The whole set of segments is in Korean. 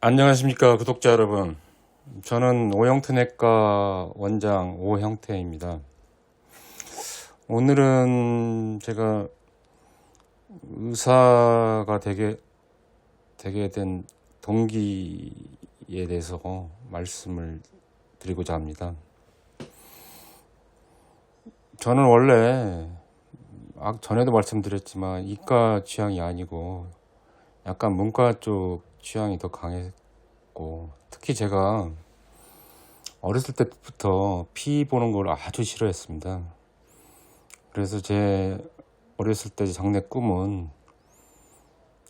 안녕하십니까 구독자 여러분. 저는 오형태내과 원장 오형태입니다. 오늘은 제가 의사가 되게 된 동기에 대해서 말씀을 드리고자 합니다. 저는 원래 전에도 말씀드렸지만 이과 취향이 아니고 약간 문과 쪽 취향이 더 강했고, 특히 제가 어렸을 때부터 피 보는 걸 아주 싫어했습니다. 그래서 제 어렸을 때 장래 꿈은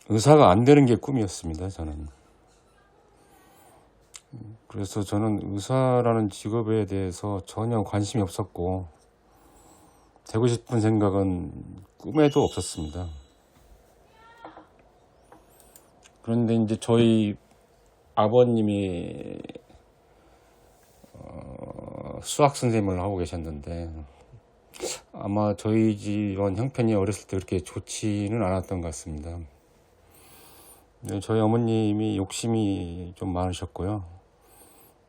의사가 안 되는 게 꿈이었습니다. 저는. 그래서 저는 의사라는 직업에 대해서 전혀 관심이 없었고 되고 싶은 생각은 꿈에도 없었습니다. 그런데 이제 저희 아버님이 수학 선생님을 하고 계셨는데 아마 저희 집안 형편이 어렸을 때 그렇게 좋지는 않았던 것 같습니다. 저희 어머님이 욕심이 좀 많으셨고요.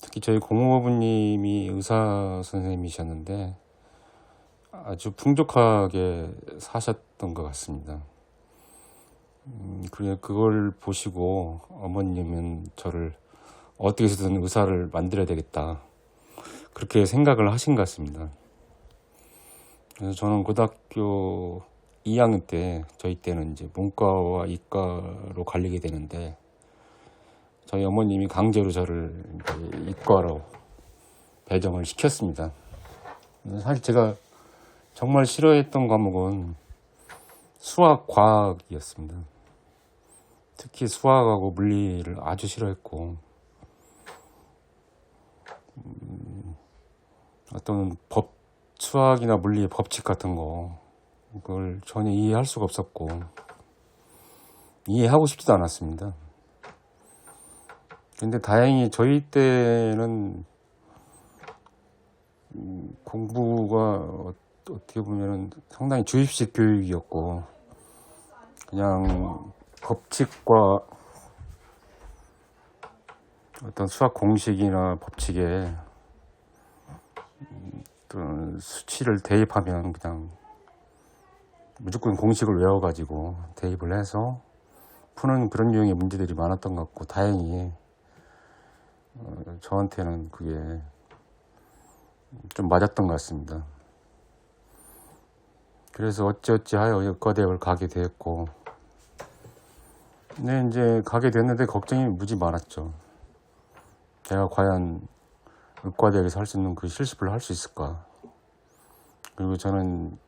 특히 저희 고모부님이 의사 선생님이셨는데 아주 풍족하게 사셨던 것 같습니다. 그걸 보시고 어머님은 저를 어떻게 해서든 의사를 만들어야 되겠다, 그렇게 생각을 하신 것 같습니다. 그래서 저는 고등학교 2학년 때, 저희 때는 이제 문과와 이과로 갈리게 되는데 저희 어머님이 강제로 저를 이과로 배정을 시켰습니다. 사실 제가 정말 싫어했던 과목은 수학, 과학이었습니다. 특히 수학하고 물리를 아주 싫어했고, 어떤 수학이나 물리의 법칙 같은 거, 그걸 전혀 이해할 수가 없었고 이해하고 싶지도 않았습니다. 근데 다행히 저희 때는 공부가 어떻게 보면 상당히 주입식 교육이었고, 그냥 법칙과 어떤 수학 공식이나 법칙에 어떤 수치를 대입하면 그냥 무조건 공식을 외워가지고 대입을 해서 푸는 그런 유형의 문제들이 많았던 것 같고, 다행히 저한테는 그게 좀 맞았던 것 같습니다. 그래서 어찌어찌하여 의과대학을 가게 되었고, 근데 이제 가게 됐는데 걱정이 무지 많았죠. 제가 과연 의과대학에서 할 수 있는 그 실습을 할 수 있을까? 그리고 저는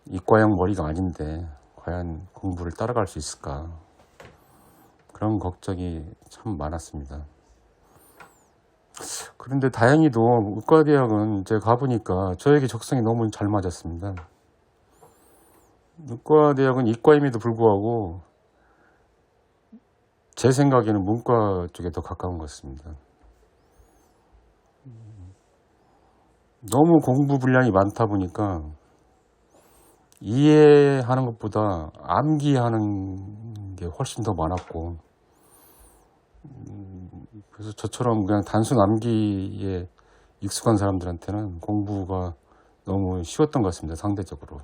이과형 머리가 아닌데 과연 공부를 따라갈 수 있을까? 그런 걱정이 참 많았습니다. 그런데 다행히도 의과대학은 제가 가보니까 저에게 적성이 너무 잘 맞았습니다. 의과대학은 이과임에도 불구하고 제 생각에는 문과 쪽에 더 가까운 것 같습니다. 너무 공부 분량이 많다 보니까 이해하는 것보다 암기하는 게 훨씬 더 많았고, 그래서 저처럼 그냥 단순 암기에 익숙한 사람들한테는 공부가 너무 쉬웠던 것 같습니다. 상대적으로.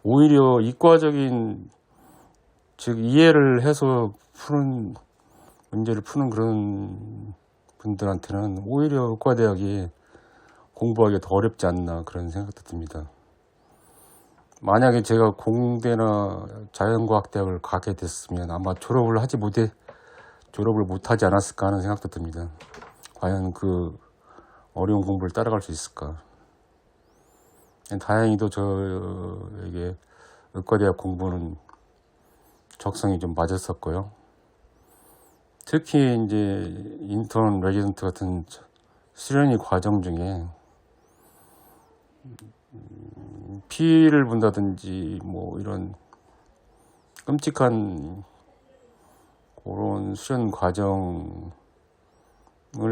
오히려 이과적인, 즉 이해를 해서 문제를 푸는 그런 분들한테는 오히려 의과대학이 공부하기 더 어렵지 않나, 그런 생각도 듭니다. 만약에 제가 공대나 자연과학대학을 가게 됐으면 아마 졸업을 못하지 않았을까 하는 생각도 듭니다. 과연 그 어려운 공부를 따라갈 수 있을까. 다행히도 저에게 의과대학 공부는 적성이 좀 맞았었고요. 특히 이제 인턴, 레지던트 같은 수련의 과정 중에 피를 본다든지 뭐 이런 끔찍한 그런 수련 과정을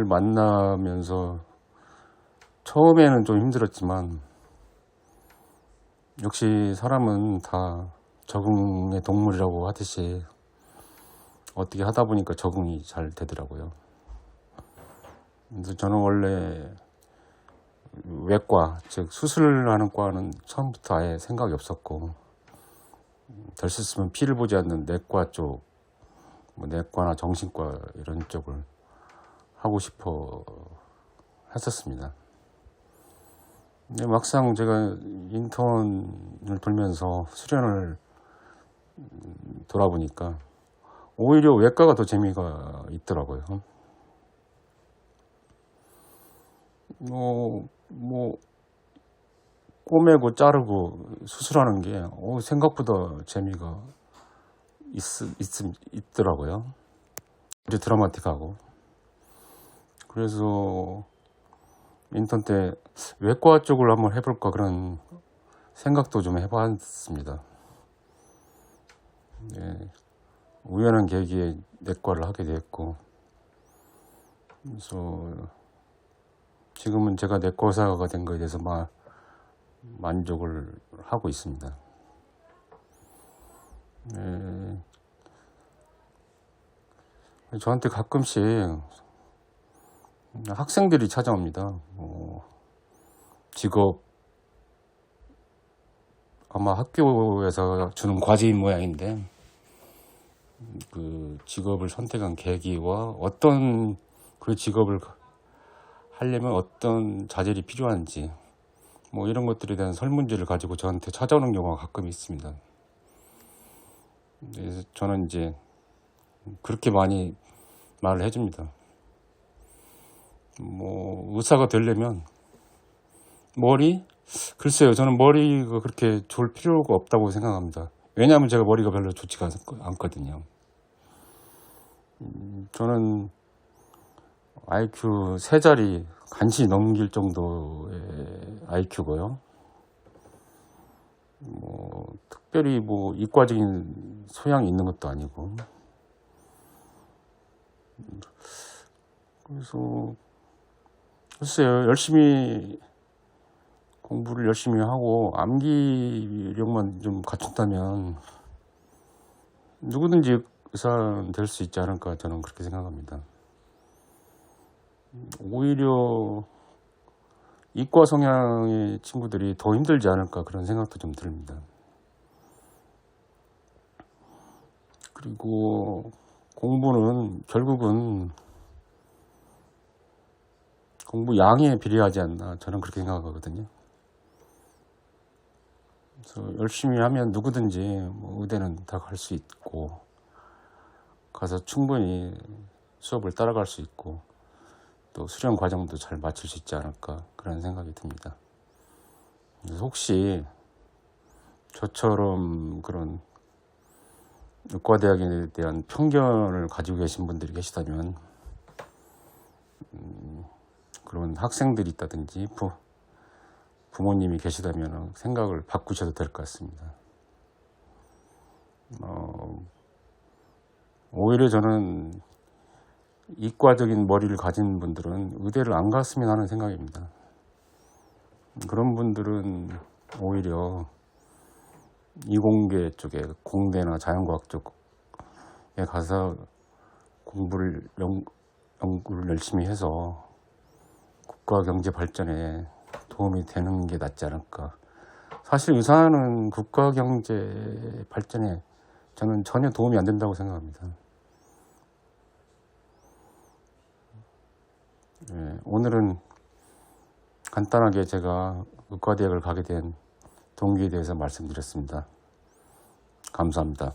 만나면서 처음에는 좀 힘들었지만 역시 사람은 다 적응의 동물이라고 하듯이 어떻게 하다 보니까 적응이 잘 되더라고요. 그래서 저는 원래 외과, 즉 수술하는 과는 처음부터 아예 생각이 없었고, 될 수 있으면 피를 보지 않는 내과 쪽, 뭐 내과나 정신과 이런 쪽을 하고 싶어 했었습니다. 근데 막상 제가 인턴을 돌면서 수련을 돌아보니까 오히려 외과가 더 재미가 있더라고요. 꼬매고 자르고 수술하는 게 생각보다 재미가 있더라고요. 아주 드라마틱하고. 그래서 인턴 때 외과 쪽을 한번 해볼까 그런 생각도 좀 해봤습니다. 네, 우연한 계기에 내과를 하게 됐고, 그래서 지금은 제가 내과 의사가 된 거에 대해서 만족을 하고 있습니다. 네, 저한테 가끔씩 학생들이 찾아옵니다. 직업, 아마 학교에서 주는 과제인 모양인데, 그 직업을 선택한 계기와 어떤 그 직업을 하려면 어떤 자질이 필요한지, 이런 것들에 대한 설문지를 가지고 저한테 찾아오는 경우가 가끔 있습니다. 그래서 저는 이제 그렇게 많이 말을 해줍니다. 의사가 되려면 글쎄요, 저는 머리가 그렇게 좋을 필요가 없다고 생각합니다. 왜냐하면 제가 머리가 별로 좋지가 않거든요. 저는 IQ 3자리 간신히 넘길 정도의 IQ고요. 특별히 이과적인 소양이 있는 것도 아니고. 그래서 글쎄요, 공부를 열심히 하고 암기력만 좀 갖춘다면 누구든지 의사는 될 수 있지 않을까, 저는 그렇게 생각합니다. 오히려 이과 성향의 친구들이 더 힘들지 않을까, 그런 생각도 좀 듭니다. 그리고 공부는 결국은 공부 양에 비례하지 않나, 저는 그렇게 생각하거든요. 그래서 열심히 하면 누구든지 의대는 다 갈 수 있고, 가서 충분히 수업을 따라갈 수 있고, 또 수련 과정도 잘 마칠 수 있지 않을까, 그런 생각이 듭니다. 그래서 혹시 저처럼 그런 의과대학에 대한 편견을 가지고 계신 분들이 계시다면, 그런 학생들이 있다든지 부모님이 계시다면 생각을 바꾸셔도 될 것 같습니다. 오히려 저는 이과적인 머리를 가진 분들은 의대를 안 갔으면 하는 생각입니다. 그런 분들은 오히려 이공계 쪽에, 공대나 자연과학 쪽에 가서 연구를 열심히 해서 국가 경제 발전에 도움이 되는 게 낫지 않을까. 사실 의사는 국가 경제 발전에 저는 전혀 도움이 안 된다고 생각합니다. 오늘은 간단하게 제가 의과대학을 가게 된 동기에 대해서 말씀드렸습니다. 감사합니다.